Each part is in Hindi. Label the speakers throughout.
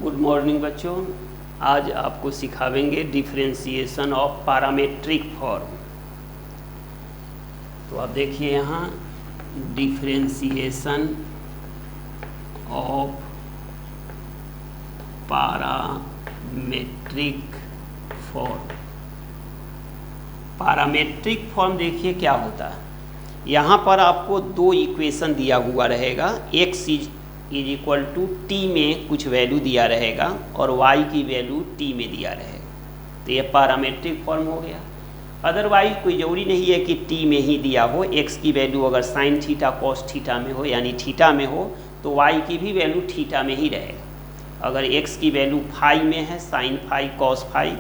Speaker 1: गुड मॉर्निंग बच्चों। आज आपको सिखावेंगे डिफरेंशिएशन ऑफ पैरामेट्रिक फॉर्म। तो आप देखिए यहाँ differentiation of parametric form. Parametric form देखिए क्या होता है। यहाँ पर आपको दो इक्वेशन दिया हुआ रहेगा, x is equal to t में कुछ वैल्यू दिया रहेगा और y की वैल्यू t में दिया रहेगा। तो ये पैरामेट्रिक फॉर्म हो गया। अदरवाइज कोई ज़रूरी नहीं है कि t में ही दिया हो। x की वैल्यू अगर साइन थीटा कॉस थीटा में हो यानी थीटा में हो तो y की भी वैल्यू थीटा में ही रहेगा। अगर x की वैल्यू फाई में है, साइन फाई कॉस फाई,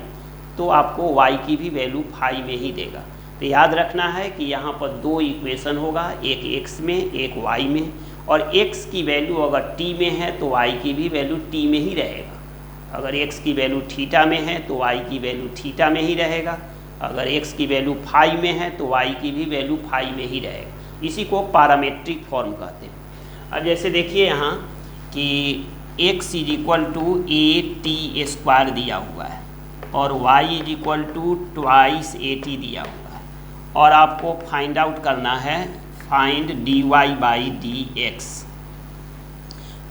Speaker 1: तो आपको y की भी वैल्यू फाई में ही देगा। तो याद रखना है कि यहाँ पर दो इक्वेशन होगा, एक x में एक y में, और x की वैल्यू अगर t में है तो y की भी वैल्यू t में ही रहेगा। अगर x की वैल्यू थीटा में है तो y की वैल्यू थीटा में ही रहेगा। अगर x की वैल्यू फाई में है तो y की भी वैल्यू फाई में ही रहेगा। इसी को पैरामेट्रिक फॉर्म कहते हैं। अब जैसे देखिए यहाँ कि x is equal to a t square दिया हुआ है और y is equal to twice a t दिया हुआ है, और आपको फाइंड आउट करना है फाइंड dy बाई dx।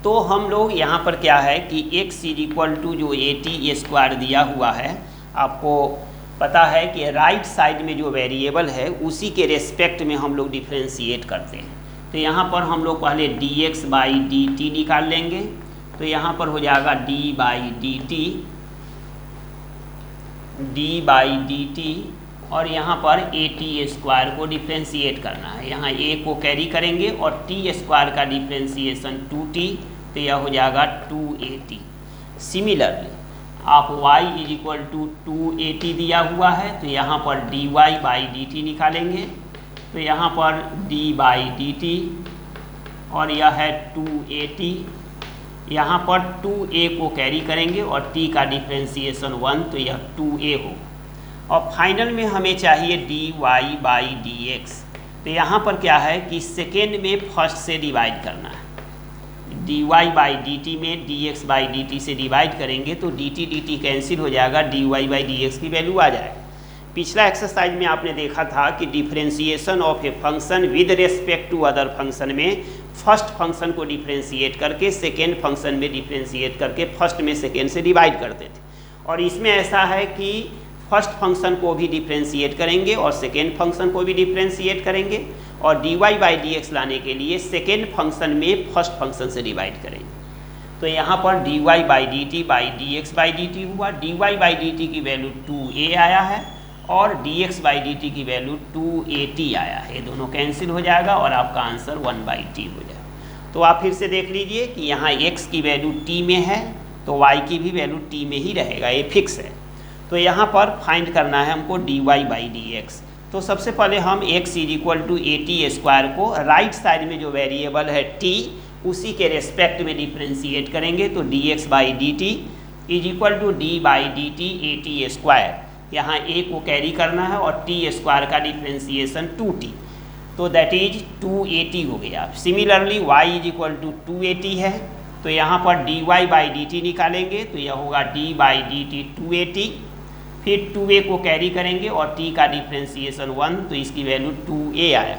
Speaker 1: तो हम लोग यहाँ पर क्या है कि x इज इक्वल टू जो ए टी स्क्वायर दिया हुआ है, आपको पता है कि राइट साइड में जो वेरिएबल है उसी के रेस्पेक्ट में हम लोग डिफ्रेंशिएट करते हैं। तो यहाँ पर हम लोग पहले dx बाई dt निकाल लेंगे। तो यहाँ पर हो जाएगा d बाई dt, और यहाँ पर ए टी स्क्वायर को डिफ्रेंशिएट करना है। यहाँ a को कैरी करेंगे और टी स्क्वायर का डिफ्रेंशिएशन 2t, तो यह हो जाएगा 2at। सिमिलरली आप y is equal to 2at दिया हुआ है, तो यहाँ पर dy बाई dt निकालेंगे। तो यहाँ पर d बाई dt और यह है 2at। यहाँ पर 2a को कैरी करेंगे और t का डिफ्रेंशिएशन 1, तो यह 2a होगा। और फाइनल में हमें चाहिए dy बाई dx। तो यहाँ पर क्या है कि सेकेंड में फर्स्ट से डिवाइड करना है। dy बाई dt में dx बाई dt से डिवाइड करेंगे तो dt कैंसिल हो जाएगा, dy बाई dx की वैल्यू आ जाएगा। पिछला एक्सरसाइज में आपने देखा था कि differentiation of a function with respect to other function में फर्स्ट फंक्शन को डिफरेंशिएट करके सेकेंड फंक्शन में डिफरेंशिएट करके फर्स्ट में सेकेंड से डिवाइड करते थे। और इसमें ऐसा है कि फर्स्ट फंक्शन को भी डिफरेंशिएट करेंगे और सेकेंड फंक्शन को भी डिफरेंशिएट करेंगे, और dy बाई dx लाने के लिए सेकेंड फंक्शन में फर्स्ट फंक्शन से डिवाइड करेंगे। तो यहाँ पर dy by dt by dx by dt हुआ। dy बाई dt की वैल्यू 2a आया है और dx बाई dt की वैल्यू 2at आया है। ये दोनों कैंसिल हो जाएगा और आपका आंसर 1/t हो जाएगा। तो आप फिर से देख लीजिए कि यहाँ x की वैल्यू t में है तो y की भी वैल्यू t में ही रहेगा, ये फिक्स है। तो यहाँ पर फाइंड करना है हमको dy बाई dx। तो सबसे पहले हम x is equal to a t square को राइट साइड में जो वेरिएबल है t उसी के रेस्पेक्ट में डिफ्रेंशिएट करेंगे। तो dx by dt is equal to d by dt a t square. यहाँ a को कैरी करना है और t स्क्वायर का डिफ्रेंशिएशन 2t, तो दैट इज 2at हो गया। Similarly y is equal to 2at है, तो यहाँ पर dy बाई dt निकालेंगे तो यह होगा d बाई dt 2at। फिर 2a को कैरी करेंगे और t का डिफ्रेंशिएशन 1, तो इसकी वैल्यू 2a आया।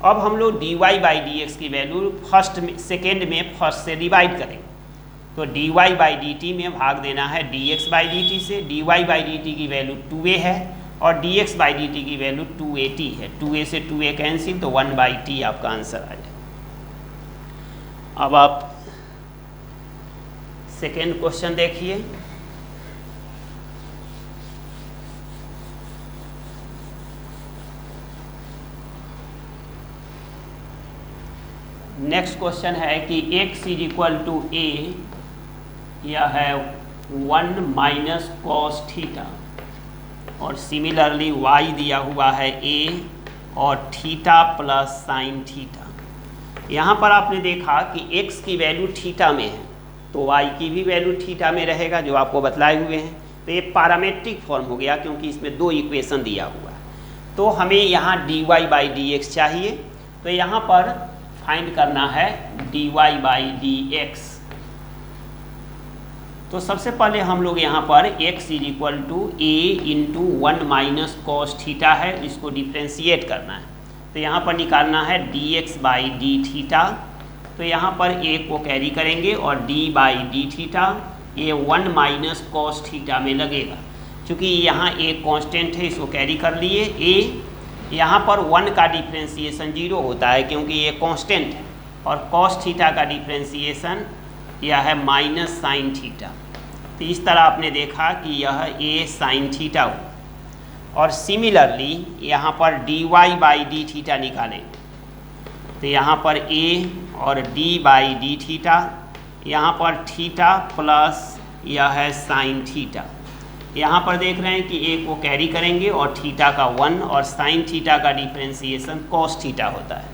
Speaker 1: अब हम लोग dy बाई dx की वैल्यू फर्स्ट में सेकेंड में फर्स्ट से डिवाइड करेंगे। तो dy बाई dt में भाग देना है dx बाई dt से। dy बाई dt की वैल्यू 2a है और dx बाई dt की वैल्यू 2at है। 2a से 2a कैंसिल, तो 1/t आपका आंसर आ जाए। अब आप सेकेंड क्वेश्चन देखिए। नेक्स्ट क्वेश्चन है कि x is equal to a, यह है 1 माइनस कॉस थीटा, और सिमिलरली y दिया हुआ है a और थीटा प्लस साइन थीटा। यहाँ पर आपने देखा कि x की वैल्यू थीटा में है तो y की भी वैल्यू थीटा में रहेगा, जो आपको बतलाए हुए हैं। तो ये पैरामेट्रिक फॉर्म हो गया क्योंकि इसमें दो इक्वेशन दिया हुआ है। तो हमें यहाँ dy बाई dx चाहिए, तो यहाँ पर फाइंड करना है dy बाई dx। तो सबसे पहले हम लोग यहाँ पर x is equal to a into 1 minus cos theta है, इसको डिफ्रेंशिएट करना है। तो यहाँ पर निकालना है dx बाई डी थीटा। तो यहाँ पर a को कैरी करेंगे और d बाई डी थीटा ये 1 माइनस कॉस थीटा में लगेगा। चूँकि यहाँ a कांस्टेंट है, इसको कैरी कर लिए। a यहाँ पर 1 का डिफ्रेंशिएशन 0 होता है क्योंकि ये कांस्टेंट है, और कॉस थीटा का डिफ्रेंशिएशन यह है माइनस साइन थीटा। तो इस तरह आपने देखा कि यह a साइन थीटा हो। और सिमिलरली यहाँ पर dy बाई डी थीटा निकालेंगे। तो यहाँ पर a और d बाई डी थीटा, यहाँ पर थीटा प्लस यह है साइन थीटा। यहाँ पर देख रहे हैं कि a को कैरी करेंगे और थीटा का 1 और साइन थीटा का डिफ्रेंशिएशन कॉस थीटा होता है।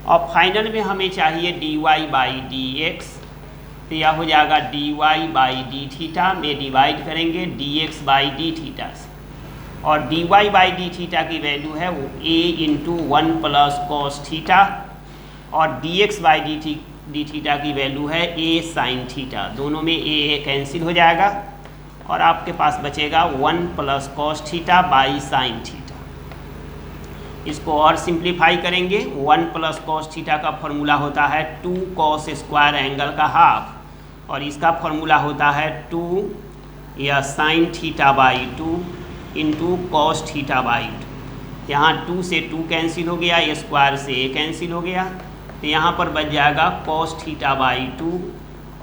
Speaker 1: और फाइनल में हमें चाहिए dy बाई डी एक्स। तो यह हो जाएगा dy बाई डी थीटा में डिवाइड करेंगे dx बाई डी थीटा से, और dy बाई डी थीटा की वैल्यू है वो a into 1 plus cos theta, और dx बाई डी थीटा की वैल्यू है a साइन थीटा। दोनों में a कैंसिल हो जाएगा और आपके पास बचेगा 1 plus cos theta by sine theta. इसको और सिंप्लीफाई करेंगे। 1 प्लस कॉस थीटा का फॉर्मूला होता है 2 कॉस स्क्वायर एंगल का हाफ, और इसका फॉर्मूला होता है 2 या sign theta by 2 into cos theta by 2। यहाँ 2 से 2 कैंसिल हो गया, ये स्क्वायर से a कैंसिल हो गया। तो यहाँ पर बच जाएगा कॉस थीटा बाई 2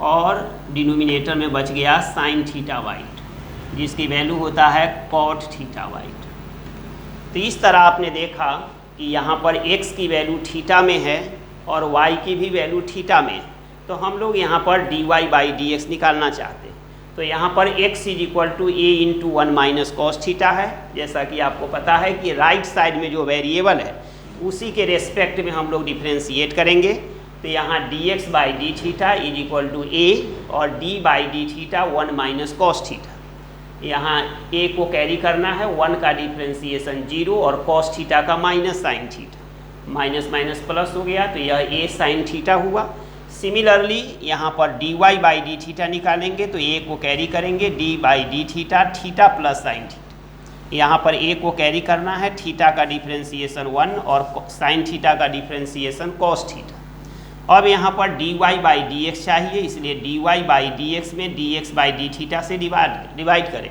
Speaker 1: और डिनोमिनेटर में बच गया साइन थीटा बाई 2, जिसकी वैल्यू होता है कॉट थीटा बाई 2। तो इस तरह आपने देखा कि यहाँ पर x की वैल्यू थीटा में है और y की भी वैल्यू थीटा में है। तो हम लोग यहाँ पर dy बाई डी एक्स निकालना चाहते हैं। तो यहाँ पर x is equal to a into 1 minus cos theta है। जैसा कि आपको पता है कि राइट साइड में जो वेरिएबल है उसी के रेस्पेक्ट में हम लोग डिफ्रेंशिएट करेंगे। तो यहाँ dx by d theta is equal to a और d by d theta 1 minus cos theta. यहाँ a को कैरी करना है, 1 का डिफ्रेंशिएशन 0 और कॉस थीटा का minus sine theta, minus minus plus हो गया तो यह a साइन थीटा हुआ। सिमिलरली यहाँ पर dy बाई डी थीटा निकालेंगे तो a को कैरी करेंगे d by d theta, theta plus sine theta. यहाँ पर a को कैरी करना है, थीटा का डिफ्रेंशिएशन 1 और साइन थीटा का डिफ्रेंशिएशन कॉस थीटा। अब यहाँ पर dy बाई डी एक्स चाहिए, इसलिए dy बाई डी एक्स में dx बाई डी थीटा से डिवाइड करें,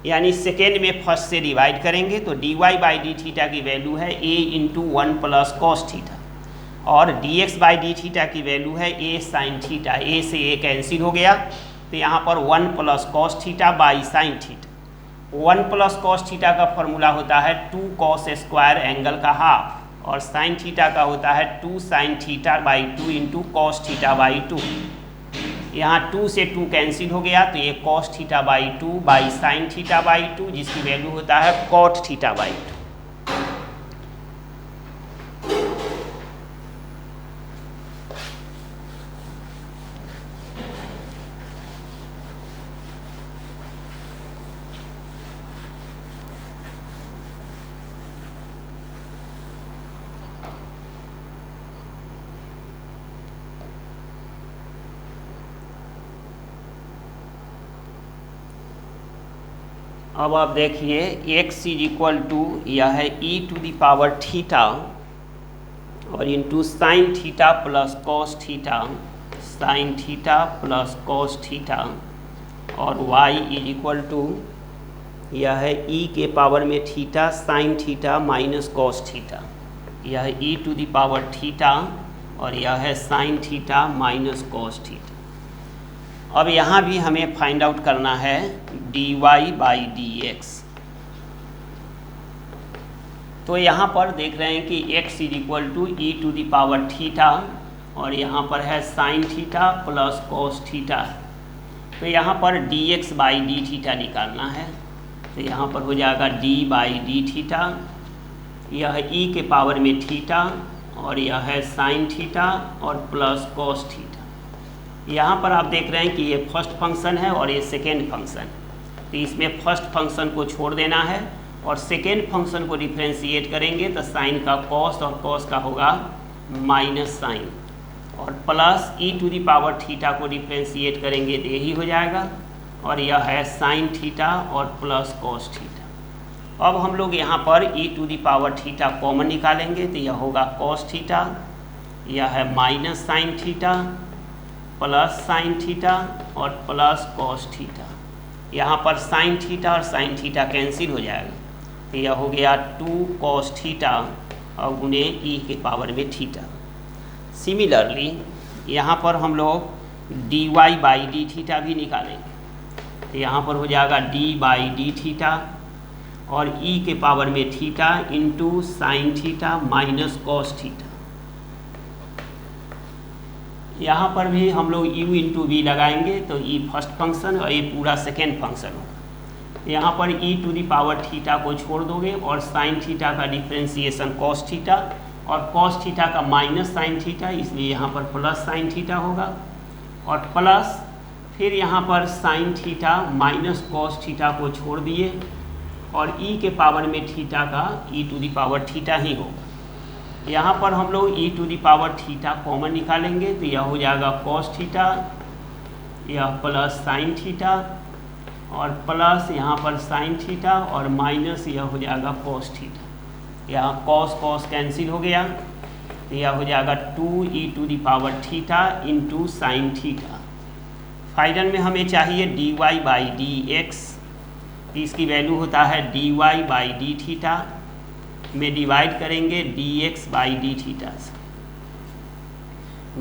Speaker 1: यानी सेकेंड में फर्स्ट से डिवाइड करेंगे। तो dy बाई डी थीटा की वैल्यू है a into 1 plus cos theta, और dx बाई डी थीटा की वैल्यू है a साइन थीटा। a से a कैंसिल हो गया तो यहाँ पर 1 plus cos theta by sine theta. 1 plus cos theta का फॉर्मूला होता है 2 कॉस स्क्वायर एंगल का हाफ, और साइन थीटा का होता है 2 sine theta by 2 into cos theta by 2। यहाँ 2 से 2 कैंसिल हो गया तो ये cos theta by 2 by sine theta by 2, जिसकी वैल्यू होता है कॉट थीटा बाई 2। अब आप देखिए x इज इक्वल टू यह है e to the power theta और into sine theta plus cos theta, sine theta plus cos theta, और y इज इक्वल टू यह है e के पावर में theta sine theta minus cos theta. यह है e to the power theta और यह है sine theta minus cos theta. अब यहाँ भी हमें फाइंड आउट करना है dy बाई डी एक्स। तो यहाँ पर देख रहे हैं कि x is equal to e to the power theta और यहाँ पर है sine theta plus cos theta. तो यहाँ पर dx बाई डी थीटा निकालना है। तो यहाँ पर हो जाएगा d बाई डी थीटा, यह e के पावर में थीटा और यह है साइन थीटा और प्लस कॉस थीटा। यहाँ पर आप देख रहे हैं कि ये फर्स्ट फंक्शन है और ये सेकेंड फंक्शन, तो इसमें फर्स्ट फंक्शन को छोड़ देना है और सेकेंड फंक्शन को डिफ्रेंशिएट करेंगे तो साइन का कॉस और कॉस का होगा माइनस साइन, और plus e to the power theta को डिफ्रेंशिएट करेंगे तो यही हो जाएगा। और यह है साइन थीटा और प्लस कॉस थीटा। अब हम लोग यहाँ पर e to the power theta common निकालेंगे तो यह होगा कॉस थीटा, यह है minus sine theta plus sine theta और प्लस कॉस थीटा। यहाँ पर साइन थीटा और साइन थीटा कैंसिल हो जाएगा तो यह हो गया 2 कॉस थीटा और गुने e के पावर में थीटा। सिमिलरली यहाँ पर हम लोग dy बाई डी थीटा भी निकालेंगे तो यहाँ पर हो जाएगा d बाई डी थीटा और e के पावर में theta into sine theta minus cos theta. यहाँ पर भी हम लोग u इंटू वी लगाएंगे तो e फर्स्ट फंक्शन और ये पूरा सेकेंड फंक्शन होगा। यहाँ पर e to the power theta को छोड़ दोगे और साइन थीटा का डिफ्रेंसिएशन कॉस थीटा और कॉस थीटा का माइनस साइन थीटा, इसलिए यहाँ पर प्लस साइन थीटा होगा और प्लस फिर यहाँ पर sine theta minus cos theta को छोड़ दिए और e के पावर में थीटा का e to the power theta ही होगा। यहाँ पर हम लोग e to the power theta common निकालेंगे तो यह हो जाएगा कॉस थीटा, यह प्लस साइन थीटा और प्लस यहाँ पर साइन थीटा और माइनस यह हो जाएगा कॉस थीटा। यहाँ कॉस कॉस कैंसिल हो गया तो यह हो जाएगा 2e to the power theta into sine theta. Final में हमें चाहिए dy बाई डी एक्स, इसकी वैल्यू होता है dy बाई डी थीटा में डिवाइड करेंगे dx बाई डी थीटा से।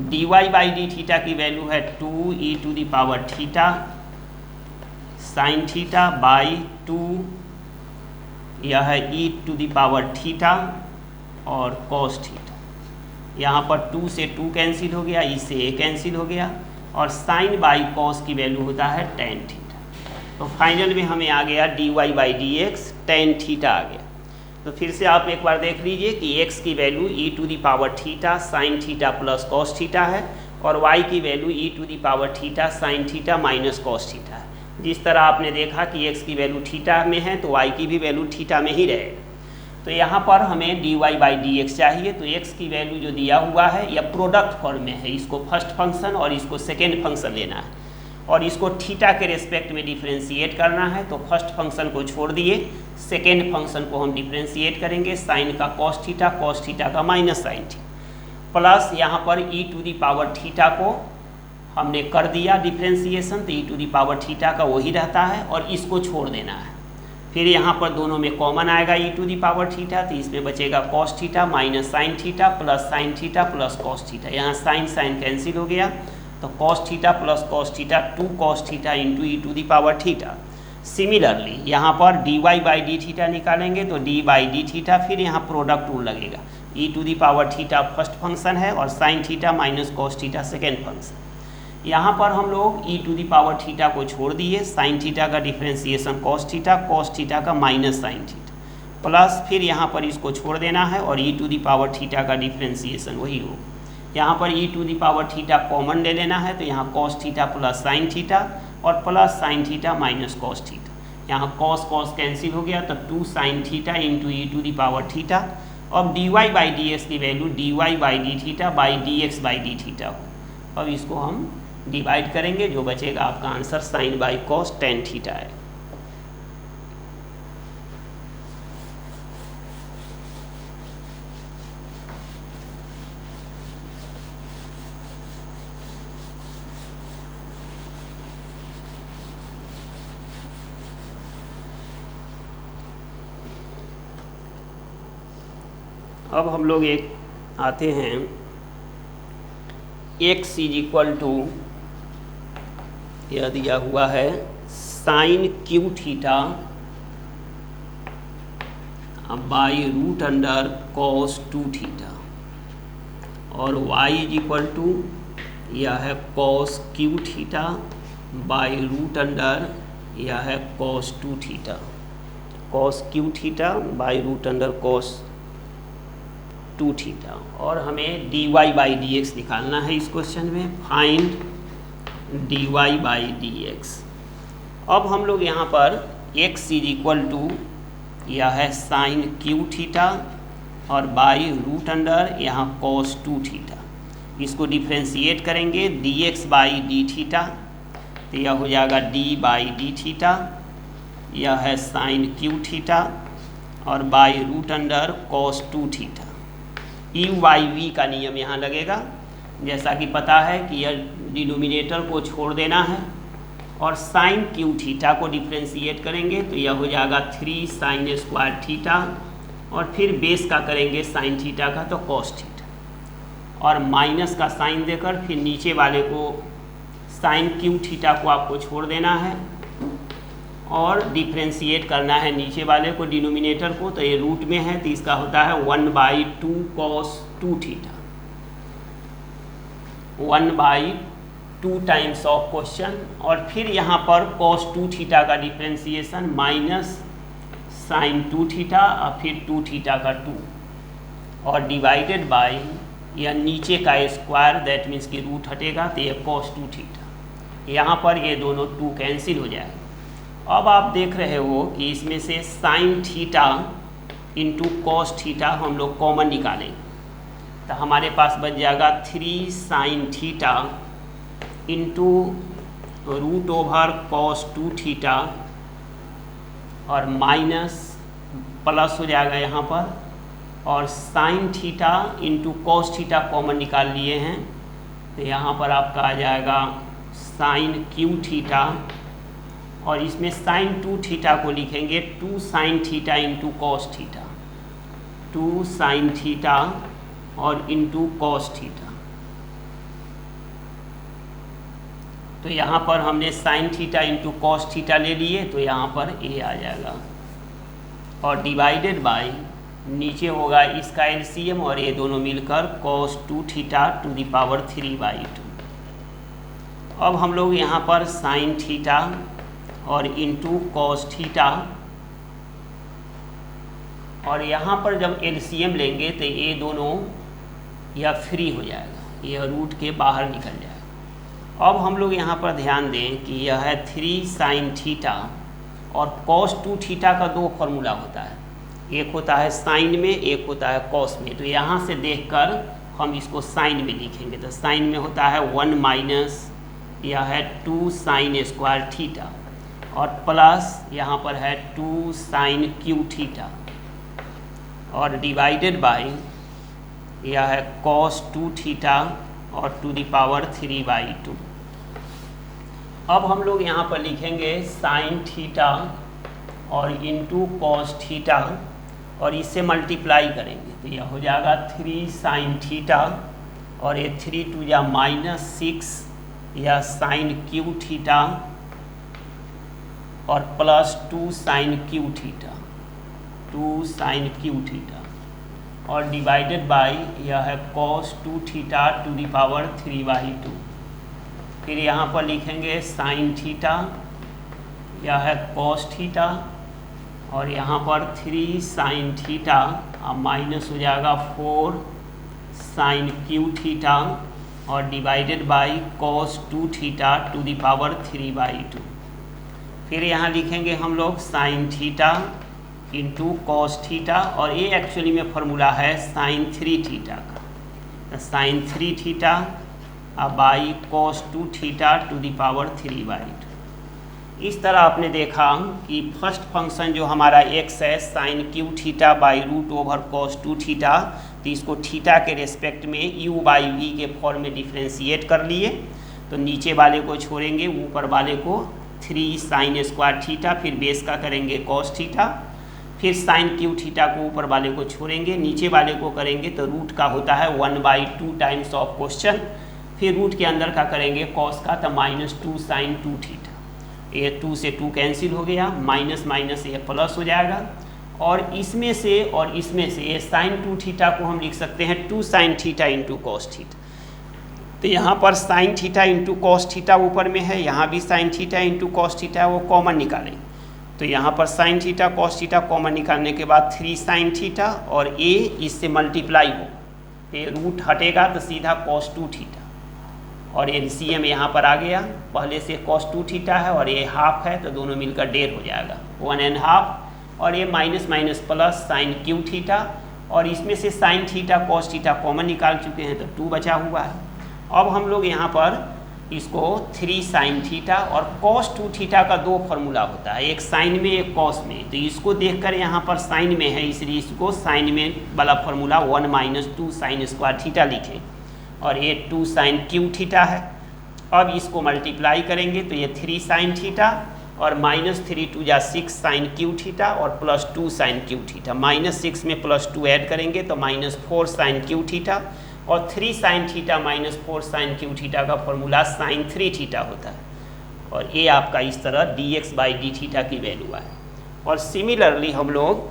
Speaker 1: dy बाई डी थीटा की वैल्यू है 2e to the power theta sine theta by 2, यह है e to the power theta और कॉस थीटा। यहाँ पर 2 से 2 कैंसिल हो गया, e से a कैंसिल हो गया और साइन बाई कॉस की वैल्यू होता है टेन थीटा। तो फाइनल में हमें आ गया dy by d x tan theta आ गया। तो फिर से आप एक बार देख लीजिए कि x की value e to the power theta sine theta plus cos theta है और y की value e to the power theta sine theta minus cos theta है। जिस तरह आपने देखा कि x की वैल्यू थीटा में है तो y की भी वैल्यू थीटा में ही रहेगा। तो यहाँ पर हमें dy बाई डी एक्स चाहिए तो x की वैल्यू जो दिया हुआ है यह प्रोडक्ट फॉर्म में है, इसको फर्स्ट फंक्शन और इसको सेकेंड फंक्शन लेना है और इसको थीटा के रेस्पेक्ट में डिफ्रेंशिएट करना है। तो फर्स्ट फंक्शन को छोड़ दिए, सेकेंड फंक्शन को हम डिफ्रेंशिएट करेंगे, साइन का कॉस थीटा का माइनस साइन थीटा प्लस यहाँ पर e to the power theta को हमने कर दिया डिफ्रेंशिएशन तो e to the power theta का वही रहता है और इसको छोड़ देना है। फिर यहाँ पर दोनों में कॉमन आएगा e to the power theta तो इसमें बचेगा cos theta minus sine theta plus cos theta. यहाँ साइन साइन कैंसिल हो गया तो cos theta plus cos theta 2 cos theta into e to the power theta. Similarly यहाँ पर dy बाई डी थीटा निकालेंगे तो d बाई डी थीटा, फिर यहाँ प्रोडक्ट रूल लगेगा, e to the power theta first function है और sine theta minus cos theta second function. यहाँ पर हम लोग e to the power theta को छोड़ दिए, साइन थीटा का डिफ्रेंशिएशन कॉस थीटा का माइनस साइन थीटा प्लस फिर यहाँ पर इसको छोड़ देना है और e to the power theta का डिफ्रेंशिएशन वही हो। यहाँ पर e to the power theta common ले लेना है तो यहाँ cos theta plus sine theta और plus sine theta minus cos theta. यहाँ कॉस कॉस कैंसिल हो गया तो 2 sine theta into e to the power theta. अब dy बाई डी एक्स की value dy by d theta by dx by d theta हो। अब इसको हम डिवाइड करेंगे, जो बचेगा आपका answer sine by cos tan theta है। अब हम लोग एक आते हैं x इज इक्वल टू, यह दिया हुआ है sine cube theta by root under cos 2 theta और y इज इक्वल टू यह है cos cube theta by root under यह है cos 2 theta, cos cube theta by root under cos 2 theta. और हमें dy बाई डी एक्स निकालना है इस क्वेश्चन में। Find dy by d x. अब हम लोग यहाँ पर x इज इक्वल टू यह है साइन क्यू थीटा और बाई रूट अंडर यहाँ कॉस 2 थीटा, इसको डिफ्रेंशिएट करेंगे dx बाई डी थीटा। तो यह हो जाएगा डी बाई डी थीटा, यह है साइन क्यू थीटा और by root under cos 2 theta. U by v का नियम यहाँ लगेगा, जैसा कि पता है कि यह डिनोमिनेटर को छोड़ देना है और साइन क्यू थीटा को डिफ्रेंशिएट करेंगे तो यह हो जाएगा 3 साइन स्क्वायर थीटा और फिर बेस का करेंगे साइन थीटा का तो कॉस थीटा और माइनस का साइन देकर फिर नीचे वाले को साइन क्यू थीटा को आपको छोड़ देना है और डिफ्रेंशिएट करना है नीचे वाले को डिनोमिनेटर को, तो ये रूट में है तो इसका होता है 1/2 cos 2 theta, 1/2 times of question और फिर यहाँ पर कॉस 2 थीटा का डिफ्रेंशिएशन माइनस साइन 2 थीटा और फिर 2 थीटा का 2 और डिवाइडेड बाय या नीचे का स्क्वायर, दैट मीन्स कि रूट हटेगा तो ये कॉस 2 थीटा। यहाँ पर ये दोनों 2 कैंसिल हो जाएगा। अब आप देख रहे हो कि इसमें से sign theta into cos theta हम लोग कॉमन निकालेंगे तो हमारे पास बच जाएगा 3 sine theta into root over cos 2 theta और माइनस प्लस हो जाएगा यहाँ पर और sine theta into cos theta common निकाल लिए हैं तो यहाँ पर आपका आ जाएगा साइन क्यू थीटा और इसमें साइन 2 थीटा को लिखेंगे 2 sine theta into cos theta, 2 sine theta और इंटू कॉस थीटा। तो यहाँ पर हमने sign theta into cos theta ले लिए तो यहाँ पर ए आ जाएगा और डिवाइडेड बाय नीचे होगा इसका एलसीएम और ये दोनों मिलकर cos 2 theta to the power 3/2। अब हम लोग यहाँ पर साइन थीटा और इंटू कॉस थीटा और यहाँ पर जब एलसीएम लेंगे तो ये दोनों यह फ्री हो जाएगा, यह रूट के बाहर निकल जाएगा। अब हम लोग यहाँ पर ध्यान दें कि यह है 3 साइन थीटा और cos 2 थीटा का 2 फॉर्मूला होता है, एक होता है साइन में एक होता है कॉस में। तो यहाँ से देखकर हम इसको साइन में लिखेंगे तो साइन में होता है 1 माइनस यह है 2 साइन स्क्वायर थीटा और प्लस यहाँ पर है 2 साइन क्यू थीटा और डिवाइडेड बाय यह है cos 2 थीटा और टू द पावर 3/2। अब हम लोग यहाँ पर लिखेंगे साइन थीटा और इंटू कॉस थीटा और इससे मल्टीप्लाई करेंगे तो यह हो जाएगा 3 साइन थीटा और ये 3 टू या -6 या साइन क्यू थीटा और plus 2 sine cube theta, 2 sine cube theta और डिवाइडेड बाय यह है cos 2 theta to the power 3/2। फिर यहाँ पर लिखेंगे साइन थीटा, यह है cos थीटा और यहाँ पर 3 साइन थीटा और माइनस हो जाएगा 4 साइन क्यू थीटा और divided bye cos 2 theta to the power 3/2। फिर यहाँ लिखेंगे हम लोग sign theta into cos theta और ये एक्चुअली में फॉर्मूला है साइन 3 थीटा का, तो sine 3 theta by cos 2 theta to the power 3/2। इस तरह आपने देखा कि फर्स्ट फंक्शन जो हमारा x है sine cube theta by root over cos 2 theta, तो इसको थीटा के रेस्पेक्ट में u/v के फॉर्म में डिफ्रेंशिएट कर लिए तो नीचे वाले को छोड़ेंगे ऊपर वाले को 3 साइन स्क्वायर थीटा फिर बेस का करेंगे cos थीटा फिर साइन क्यू थीटा को ऊपर वाले को छोड़ेंगे नीचे वाले को करेंगे तो रूट का होता है 1/2 टाइम्स ऑफ क्वेश्चन फिर रूट के अंदर का करेंगे cos का तो -2 साइन 2 थीटा, ये 2 से 2 कैंसिल हो गया माइनस माइनस ये प्लस हो जाएगा और इसमें से ये साइन 2 थीटा को हम लिख सकते हैं 2 sine theta into cos theta. तो यहाँ पर sine theta into cos theta ऊपर में है, यहाँ भी sign theta into cos theta वो कॉमन निकालें तो यहाँ पर sine theta cos theta common निकालने के बाद 3 साइन थीटा और a इससे मल्टीप्लाई हो ये रूट हटेगा तो सीधा cos 2 थीटा और एलसीएम यहाँ पर आ गया, पहले से cos 2 थीटा है और ये हाफ है तो दोनों मिलकर 1.5 हो जाएगा 1.5 और ये minus minus plus sign cube theta और इसमें से sine theta cos theta common निकाल चुके हैं तो 2 बचा हुआ है। अब हम लोग यहाँ पर इसको 3 साइन थीटा, और कॉस 2 थीटा का दो फॉर्मूला होता है, एक साइन में एक कॉस में। तो इसको देखकर यहाँ पर साइन में है, इसलिए इसको साइन में वाला formula 1 minus 2 sine square theta लिखे, और ये 2 साइन क्यू थीटा है। अब इसको मल्टीप्लाई करेंगे तो ये 3 साइन थीटा और -3 2 जा 6 साइन क्यू थीटा और +2 साइन क्यू थीटा, -6 में +2 ऐड करेंगे तो -4 साइन क्यू थीटा, और 3 sine theta -4 sine cube theta का फॉर्मूला साइन 3 थीटा होता है। और ये आपका इस तरह dx/d की वैल्यू है। और सिमिलरली हम लोग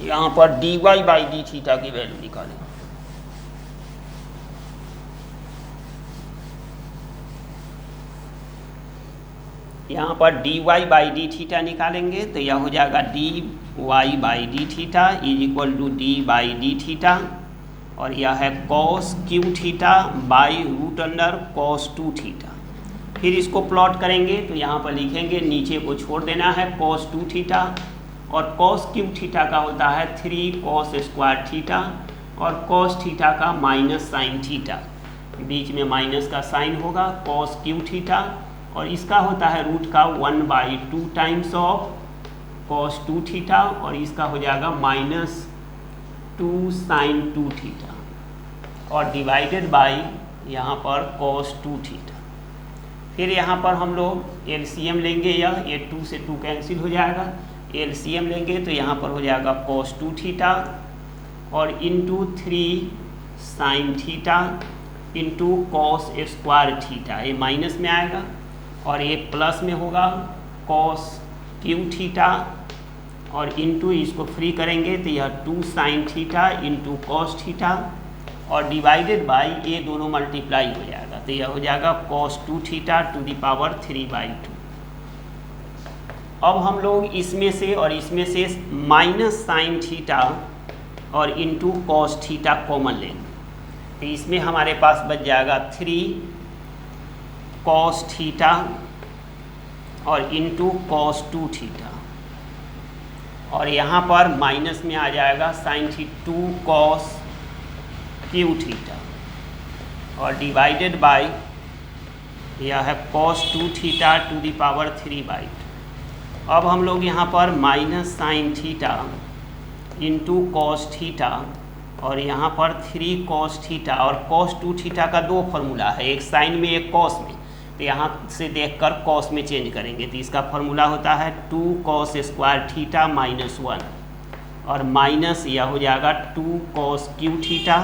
Speaker 1: यहाँ पर dy/d की वैल्यू निकालें। यहाँ पर dy/d निकालेंगे तो यह हो जाएगा dy/d is equal to d/d, और यह है cos Q theta by √cos 2 theta. फिर इसको प्लॉट करेंगे तो यहाँ पर लिखेंगे, नीचे को छोड़ देना है cos 2 थीटा, और cos क्यू थीटा का होता है 3 cos स्क्वायर थीटा, और cos थीटा का माइनस साइन थीटा, बीच में माइनस का साइन होगा cos क्यू थीटा, और इसका होता है रूट का 1/2 टाइम्स ऑफ cos 2 थीटा, और इसका हो जाएगा -2 साइन 2 थीटा, और डिवाइडेड बाई यहाँ पर cos 2 थीटा। फिर यहाँ पर हम लोग एलसीएम लेंगे, ये 2 से 2 कैंसिल हो जाएगा, एलसीएम लेंगे तो यहाँ पर हो जाएगा cos 2 थीटा और into 3 sine theta into cos square theta, ये माइनस में आएगा और ये प्लस में होगा cos क्यू थीटा, और इंटू इसको फ्री करेंगे तो यह 2 sine theta into cos theta, और डिवाइडेड बाई ये दोनों मल्टीप्लाई हो जाएगा तो यह हो जाएगा cos 2 theta to the power 3/2। अब हम लोग इसमें से और इसमें से माइनस साइन थीटा और इंटू cos थीटा कॉमन लेंगे, तो इसमें हमारे पास बच जाएगा 3 cos थीटा और इंटू cos 2 थीटा, और यहाँ पर माइनस में आ जाएगा साइन 2 cos क्यू थीटा, और डिवाइडेड बाय यह है cos 2 theta to the power 3/2। अब हम लोग यहाँ पर minus sine theta into cos theta, और यहाँ पर 3 cos थीटा, और cos 2 थीटा का दो फॉर्मूला है, एक साइन में एक cos में, तो यहाँ से देखकर cos में चेंज करेंगे तो इसका फॉर्मूला होता है 2 cos स्क्वायर थीटा -1, और माइनस यह हो जाएगा 2 cos क्यू थीटा,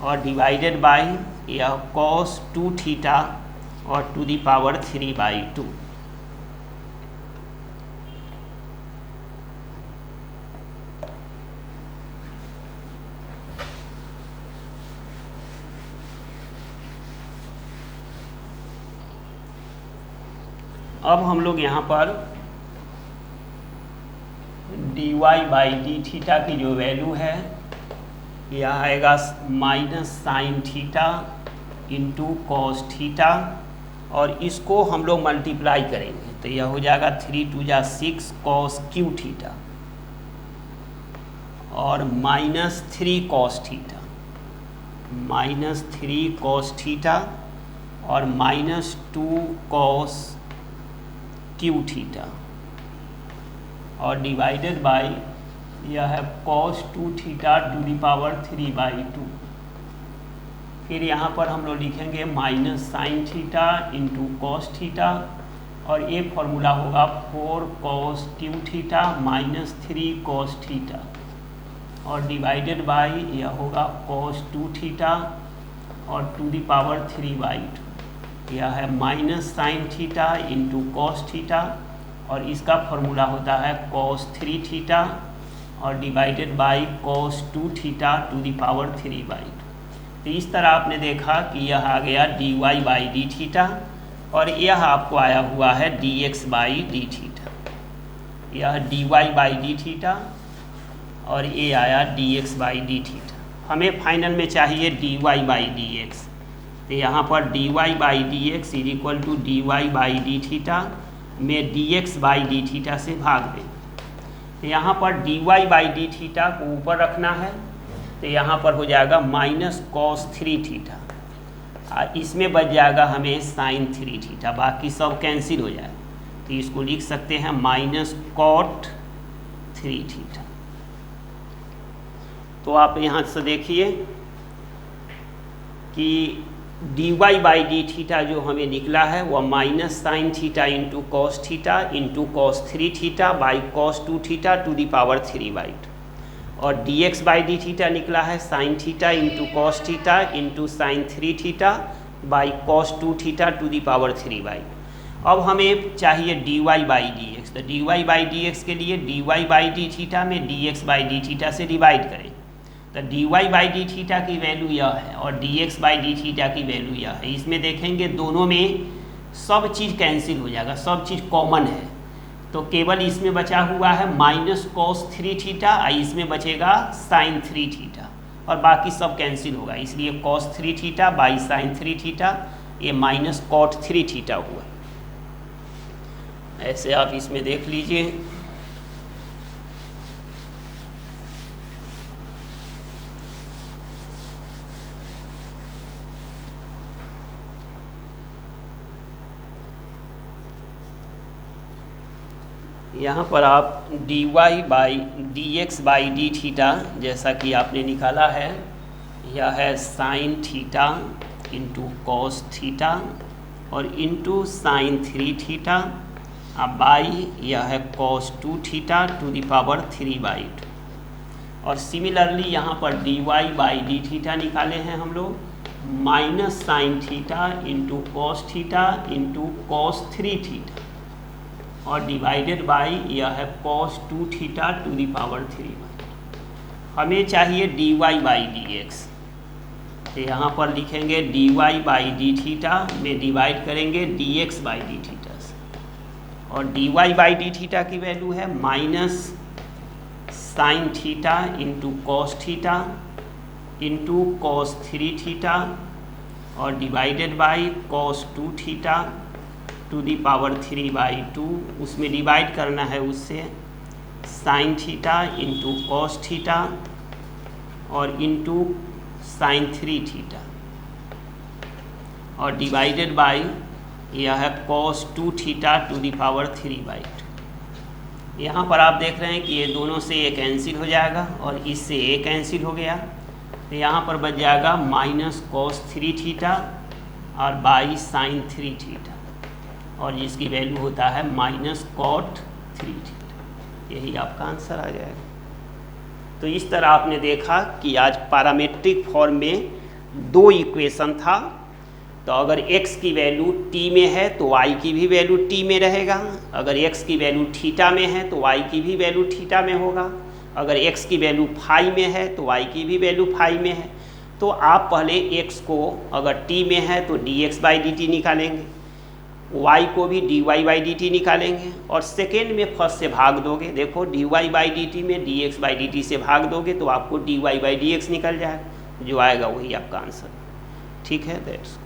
Speaker 1: और डिवाइडेड बाय यह cos 2 थीटा और टू द पावर 3/2। अब हम लोग यहाँ पर dy/d थीटा की जो वैल्यू है यह आएगा minus sine theta into cos theta, और इसको हम लोग मल्टीप्लाई करेंगे तो यह हो जाएगा 3 2 जा 6 cos क्यू थीटा, और -3 cos थीटा, -3 cos थीटा और -2 cos क्यू थीटा, और डिवाइडेड बाय यह है cos 2 theta to the power 3/2। फिर यहाँ पर हम लोग लिखेंगे minus sine theta into cos theta, और ये फॉर्मूला होगा 4 cos Q theta -3 cos theta, और डिवाइडेड बाय यह होगा cos 2 थीटा और टू द पावर 3/2। यह है minus sine theta into cos theta, और इसका फॉर्मूला होता है cos 3 थीटा और divided bye cos 2 theta to the power 3/2। तो इस तरह आपने देखा कि यह आ गया dy/d थीटा, और यह आपको आया हुआ है dx/d थीटा, यह dy/d थीटा और ये आया dx/d थीटा। हमें फाइनल में चाहिए dy/dx, तो यहाँ पर dy/dx is equal to dy/d theta में dx/d थीटा से भाग दें। तो यहाँ पर dy/d थीटा को ऊपर रखना है तो यहाँ पर हो जाएगा -cos 3 थीटा। इसमें बच जाएगा हमें साइन 3 थीटा, बाकी सब कैंसिल हो जाए, तो इसको लिख सकते हैं माइनस कॉट 3 थीटा। तो आप यहाँ से देखिए कि dy बाई डी थीटा जो हमें निकला है वह minus sine theta into cos theta into cos 3 theta by cos 2 theta to the power 3/2, और dx बाई डी थीटा निकला है sine theta into cos theta into sine 3 theta by cos 2 theta to the power 3/2। अब हमें चाहिए dy बाई डी एक्स, तो dy बाई डी एक्स के लिए dy बाई डी थीटा में dx बाई डी थीटा से डिवाइड करें, तो dy बाई डी थीटा की वैल्यू यह है और dx बाई डी थीटा की वैल्यू यह है। इसमें देखेंगे दोनों में सब चीज़ कैंसिल हो जाएगा, सब चीज़ कॉमन है, तो केवल इसमें बचा हुआ है माइनस कॉस 3 थीटा, इसमें बचेगा साइन 3 थीटा, और बाकी सब कैंसिल होगा, इसलिए cos 3 theta by sine 3 theta, ये माइनस कॉट 3 थीटा हुआ। ऐसे आप इसमें देख लीजिए। यहाँ पर आप dy by d x by d theta जैसा कि आपने निकाला है, यह है sine theta into cos theta और इंटू साइन 3 थीटा, अब बाई यह है cos 2 theta to the power 3/2, और सिमिलरली यहाँ पर dy बाई डी थीटा निकाले हैं हम लोग, minus sine theta into cos theta into cos 3 theta और डिवाइडेड बाई यह है cos 2 theta to the power 3/2। हमें चाहिए dy बाई डी एक्स, तो यहाँ पर लिखेंगे dy बाई डी थीटा में डिवाइड करेंगे dx बाई डी थीटा से, और dy बाई डी थीटा की वैल्यू है minus sine theta into cos theta into cos 3 theta और divided by cos 2 theta to the power 3/2, उसमें डिवाइड करना है उससे sine theta into cos theta और इंटू साइन 3 थीटा और डिवाइडेड बाई यह है cos 2 theta to the power 3/2। यहाँ पर आप देख रहे हैं कि ये दोनों से ये कैंसिल हो जाएगा और इससे ये कैंसिल हो गया, तो यहाँ पर बच जाएगा माइनस कॉस 3 थीटा और बाई साइन 3 थीटा, और जिसकी वैल्यू होता है माइनस कॉट 3 थीटा। यही आपका आंसर आ जाएगा। तो इस तरह आपने देखा कि आज पैरामेट्रिक फॉर्म में 2 इक्वेशन था, तो अगर x की वैल्यू t में है तो y की भी वैल्यू t में रहेगा, अगर x की वैल्यू थीटा में है तो y की भी वैल्यू थीटा में होगा, अगर x की वैल्यू फाई में है तो y की भी वैल्यू फाई में है। तो आप पहले x को अगर t में है तो dx बाई डी टी निकालेंगे, y को भी dy बाई डी टी निकालेंगे, और सेकेंड में फर्स्ट से भाग दोगे, देखो dy बाई डी टी में dx बाई डी टी से भाग दोगे तो आपको dy बाई डी एक्स निकल जाएगा, जो आएगा वही आपका आंसर। ठीक है, दैट्स